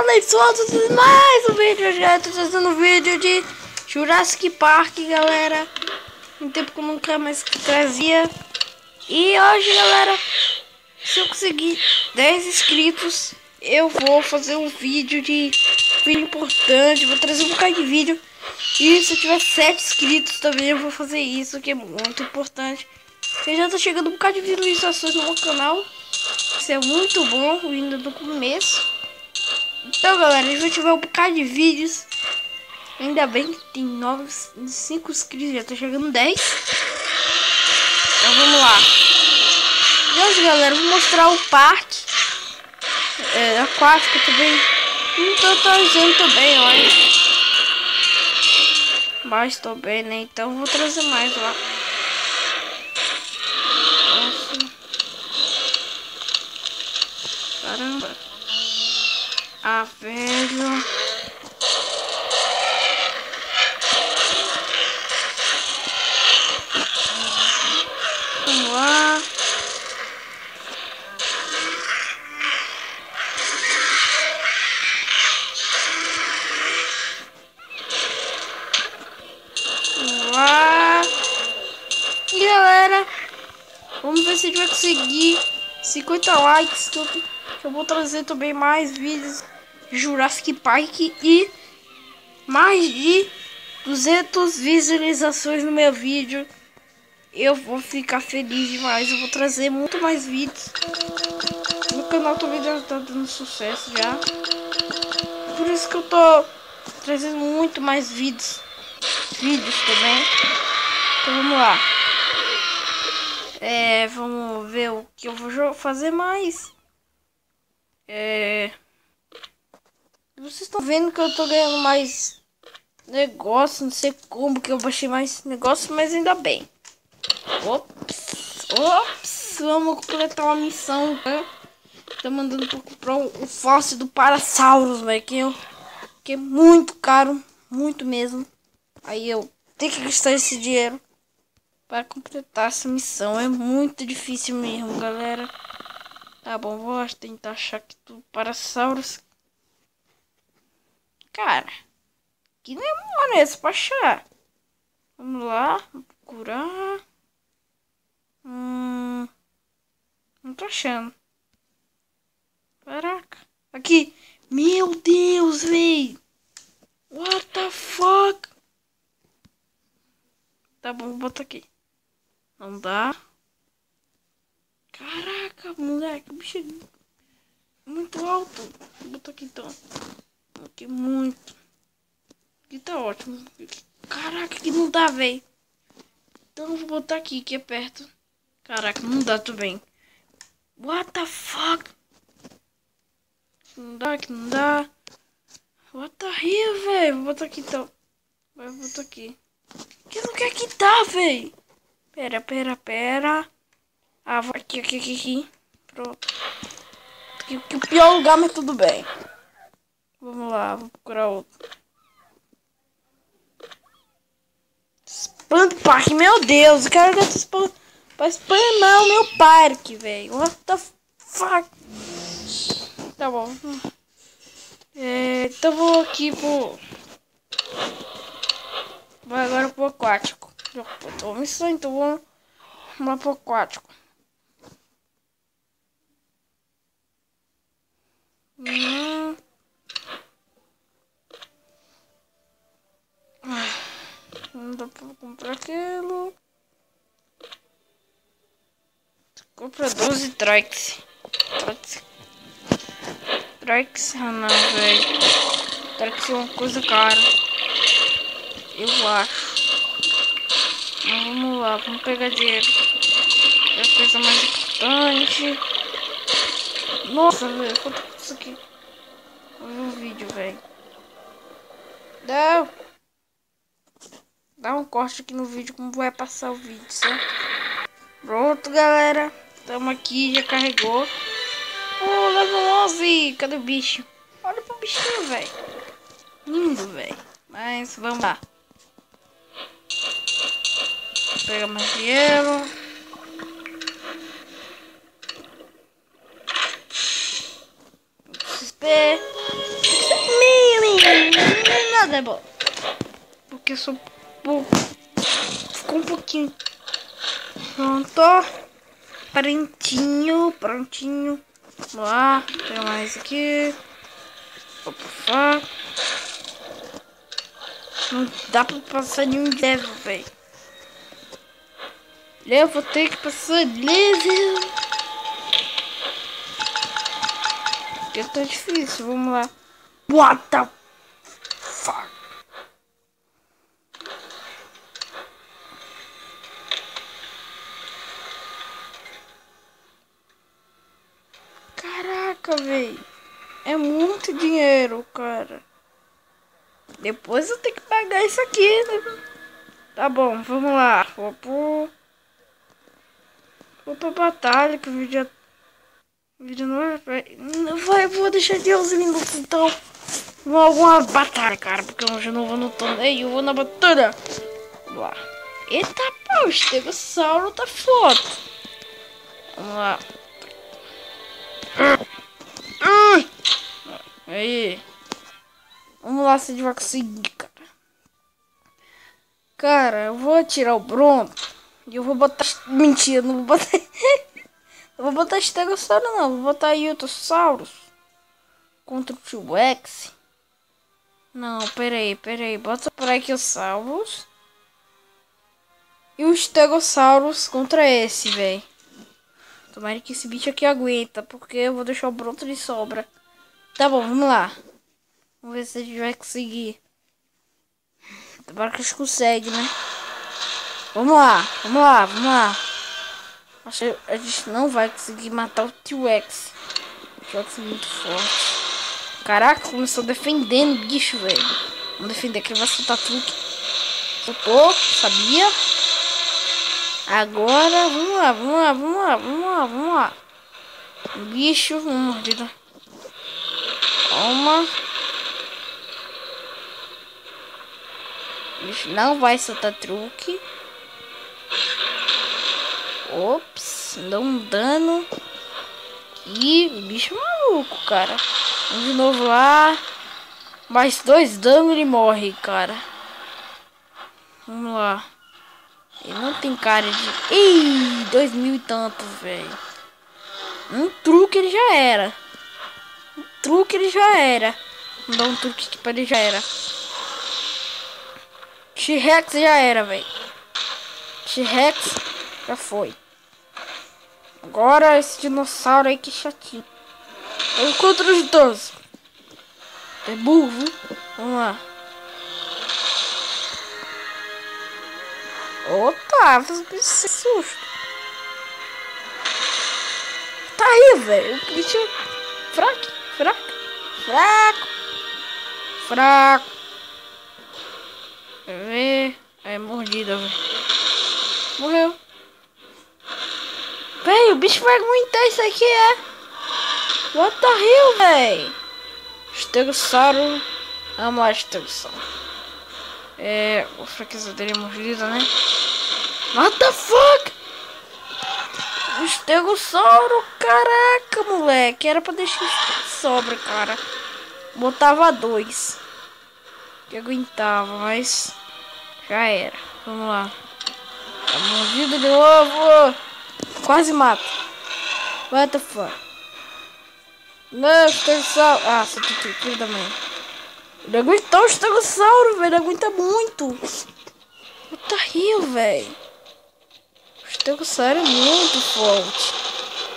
Fala aí pessoal, tô trazendo mais um vídeo. Já tô trazendo um vídeo de Jurassic Park, galera. Um tempo que eu nunca mais trazia. E hoje, galera, se eu conseguir 10 inscritos, eu vou fazer um vídeo importante. Vou trazer um bocado de vídeo. E se eu tiver 7 inscritos também eu vou fazer isso, que é muito importante. Eu já tô chegando um bocado de visualizações no meu canal. Isso é muito bom, ainda no começo. Então, galera, a gente vai tiver um bocado de vídeos. Ainda bem que tem 5 inscritos, já tá chegando 10. Então vamos lá. E hoje, galera, eu vou mostrar o parque aquático também. Não tô trazendo também, olha. Mas tô bem, né? Então vou trazer mais lá. Nossa. Caramba. Ah, velho. Vamos lá. Vamos lá. E galera, vamos ver se a gente vai conseguir 50 likes. Que eu vou trazer também mais vídeos de Jurassic Park e mais de 200 visualizações no meu vídeo. Eu vou ficar feliz demais. Eu vou trazer muito mais vídeos. Meu canal também já tá dando sucesso já. Por isso que eu tô trazendo muito mais vídeos. Também. Então vamos lá. Vamos ver o que eu vou fazer mais. Vocês estão vendo que eu tô ganhando mais negócio. Não sei como que eu baixei mais negócio, mas ainda bem. Ops. Vamos completar uma missão. Tô mandando pra comprar o fóssil do Parasaurus, velho. Que é muito caro. Muito mesmo. Aí eu tenho que gastar esse dinheiro para completar essa missão. É muito difícil mesmo, galera. Tá bom, vou tentar achar aqui do Parasaurus. Cara, que demora esse pra achar. Vamos lá, vou procurar. Não tô achando. Caraca. Aqui. Meu Deus, véi. What the fuck? Tá bom, vou botar aqui. Não dá. Caraca, moleque. O bicho é muito alto. Vou botar aqui então. Aqui muito. Aqui tá ótimo. Caraca, que não dá, véi. Então eu vou botar aqui, que é perto. Caraca, não dá também. What the fuck? Não dá, que não dá. What the hell, velho? Vou botar aqui então. Vai botar aqui. Que não quer que dá, velho? Pera. Ah, vou aqui. Pronto. Aqui o pior lugar, mas tudo bem. Vamos lá, vou procurar outro. Spam Park, meu Deus. O cara tá pra spamar o meu parque, velho. What the fuck? Tá bom. Então vou aqui pro... Vou agora pro aquático. Já botou missão, então vamos lá pro aquático. Não dá pra comprar aquilo. Compra 12 Trikes. Trikes, não, velho. Trikes é uma coisa cara. Eu acho. Mas vamos lá, vamos pegar dinheiro. É a coisa mais importante. Nossa, velho, quanto custa isso aqui? Vamos ver um vídeo, velho. Dá um corte aqui no vídeo, como vai passar o vídeo, certo? Pronto, galera. Tamo aqui, já carregou. Level 11. Cadê o bicho? Olha pro bichinho, velho. Lindo, velho. Mas vamos lá. Vou pegar mais dinheiro. XP. Débora. Porque eu sou pouco. Ficou um pouquinho. Pronto. Prontinho. Vamos lá. Tem mais aqui. Opa. Não dá pra passar nenhum level, velho. Eu vou ter que passar level. Porque tá difícil. Vamos lá. What the fuck? Caraca, velho. É muito dinheiro, cara. Depois eu tenho que pagar isso aqui, né? Tá bom, vamos lá. Vou pra batalha, que o vídeo não vai. Vou deixar de 11 minutos, então. Vou alguma batalha, cara. Porque hoje eu não vou no torneio, eu vou na batalha. Vamos lá. Eita, pô, o Stegossauro tá foda. Vamos lá. Aí. Vamos lá se a gente vai conseguir, cara. Cara, eu vou tirar o Bronto. E eu vou botar... Mentira, não vou botar... Eu vou botar Stegossauro, não. Vou botar Yutossaurus. Contra o T-Rex. Não, peraí. Bota para aqui os Salvos. E o Stegosaurus contra esse, velho. Tomara que esse bicho aqui aguenta. Porque eu vou deixar o Bronto de sobra. Tá bom, vamos lá. Vamos ver se a gente vai conseguir. Tomara que a gente consegue, né? Vamos lá. Acho que a gente não vai conseguir matar o T-Rex. O T-Rex é muito forte. Caraca, começou defendendo o bicho, velho. Vamos defender que ele vai soltar truque. Soltou, sabia? Agora, vamos lá. O bicho, uma mordida. Calma. O bicho não vai soltar truque. Ops, deu um dano. E o bicho é maluco, cara. Vamos de novo lá. Mais 2 danos ele morre, cara. Vamos lá. Ele não tem cara de... Ih, 2000 e tanto, velho. Um truque ele já era. Vamos dar um truque aqui pra ele, já era. T-Rex já era, velho. T-Rex já foi. Agora esse dinossauro aí que chatinho. Eu contra os dois. É burro, viu? Vamos lá. Otávio, que susto. Tá aí, velho. O bicho fraco. Quer ver? É mordida, velho. Morreu. Véi, o bicho vai aguentar isso aqui, é? What the hell, véi? Stegossauro. Vamos lá, Stegossauro. A fraqueza dele é mordida, né? What the fuck? O Stegossauro, caraca, moleque. Era pra deixar sobra, cara. Botava 2. Que aguentava, mas já era. Vamos lá. Tá mordido de novo. Quase mata. What the fuck? Não, Stegossauro. Ah, você tem que filho da mãe. Ele aguentou o Stegossauro, velho. Ele aguenta muito. What the hell, velho? O Stegossauro é muito forte.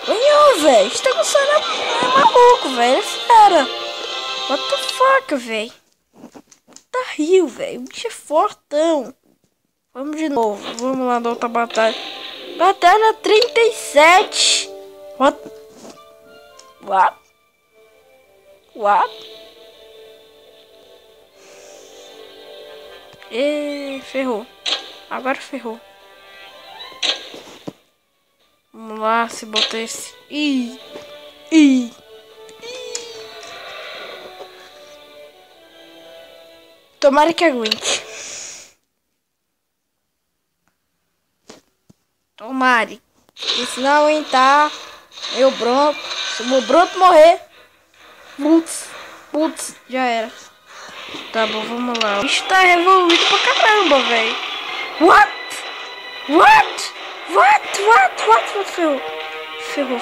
Ganhou, velho. O Stegossauro é maluco, velho. É fera. What the fuck, velho? Tá rio, velho. O bicho é fortão. Vamos de novo. Vamos lá na outra batalha. Batalha 37. What? E ferrou. Agora ferrou. Vamos lá, se botar esse. Ih. Tomara que aguente. Tomara. E se não aguentar, meu Bronto. Se o meu Bronto morrer. Putz, já era. Tá bom, vamos lá. O bicho tá revolvido pra caramba, velho. What? Ferrou.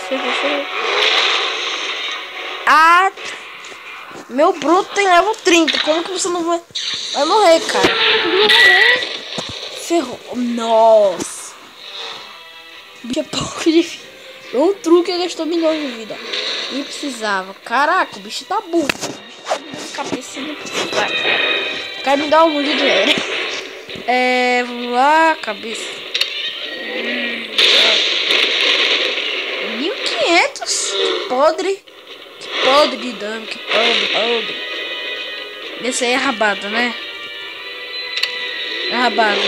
Ah, meu bruto tem level 30. Como que você não vai morrer, cara? Ferrou. Nossa. O bicho é pouco difícil. Um truque que gastou milhões de vida. Nem precisava. Caraca, o bicho tá burro. O bicho tá de cabeça e não precisava. Quer me dar um mundo de dinheiro. Vamos lá, cabeça. 1500. Que podre. Que podre de dano. Que podre. Esse aí é rabado, né? É rabado.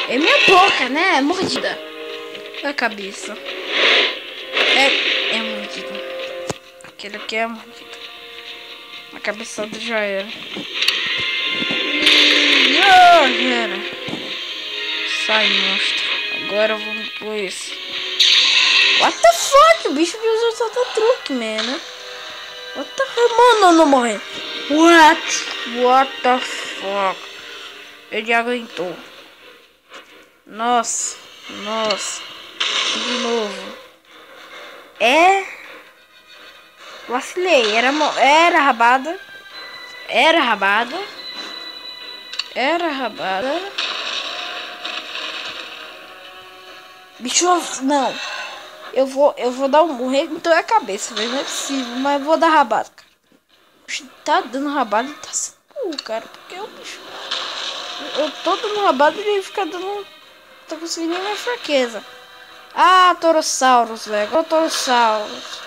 É minha boca, né? É mordida. A cabeça. É mordida. Aquele aqui é mordida. A cabeçada já era. Sai, monstro. Agora vamos por esse. What the fuck? O bicho que usou só truque, mano. What the fuck? Mano, não morre. What the fuck? Ele aguentou. Nossa. De novo. Vacilei. Era rabada. Bicho, não. Eu vou dar um morrer, então é a cabeça, velho. Não é possível, mas eu vou dar rabada, cara. O bicho tá dando rabada e tá sendo burro, cara. Porque o bicho. Eu tô dando rabada e ele fica dando. Não tô conseguindo nem mais fraqueza. Ah, Torossauros, velho. Agora Torossauros.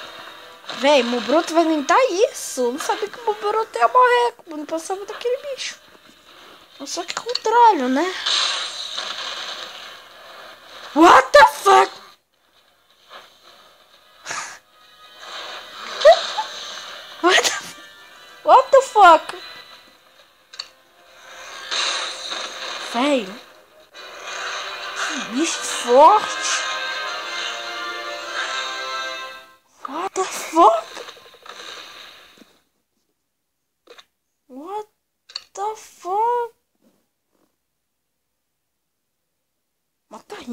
Véi, meu broto vai tentar isso. Eu não sabia que o meu broto ia morrer. Eu não passava daquele bicho. Só que é o contrário, né? What the fuck? What the fuck? Velho. Bicho forte. What the fuck? What the fuck? Mata aí.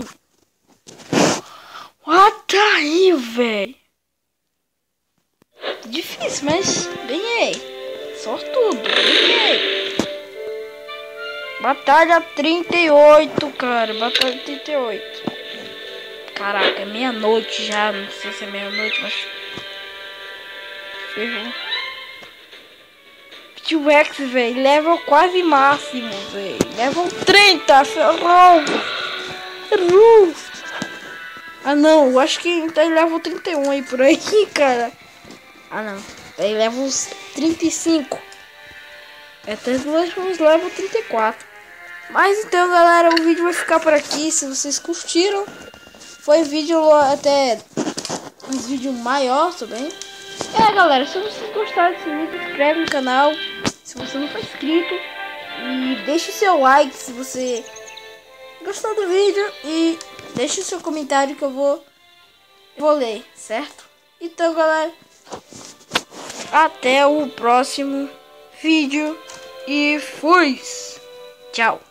Mata aí, velho. Difícil, mas ganhei. Sortudo, ganhei. Batalha 38, cara. Batalha 38. Caraca, é meia-noite já. Não sei se é meia-noite, mas... ferrou. T-Rex, velho. Level quase máximo, velho. Level 30. Ferrou. Ah, não. Eu acho que tá em level 31 aí por aí, cara. Ah, não. Tá em level 35. Até os level 34. Mas então, galera, o vídeo vai ficar por aqui. Se vocês curtiram, foi vídeo até um vídeo maior também. Galera, se vocês gostaram desse vídeo, se inscreve no canal se você não for inscrito. E deixe seu like se você gostou do vídeo. E deixe seu comentário que eu vou ler, certo? Então, galera, até o próximo vídeo. E fui! Tchau!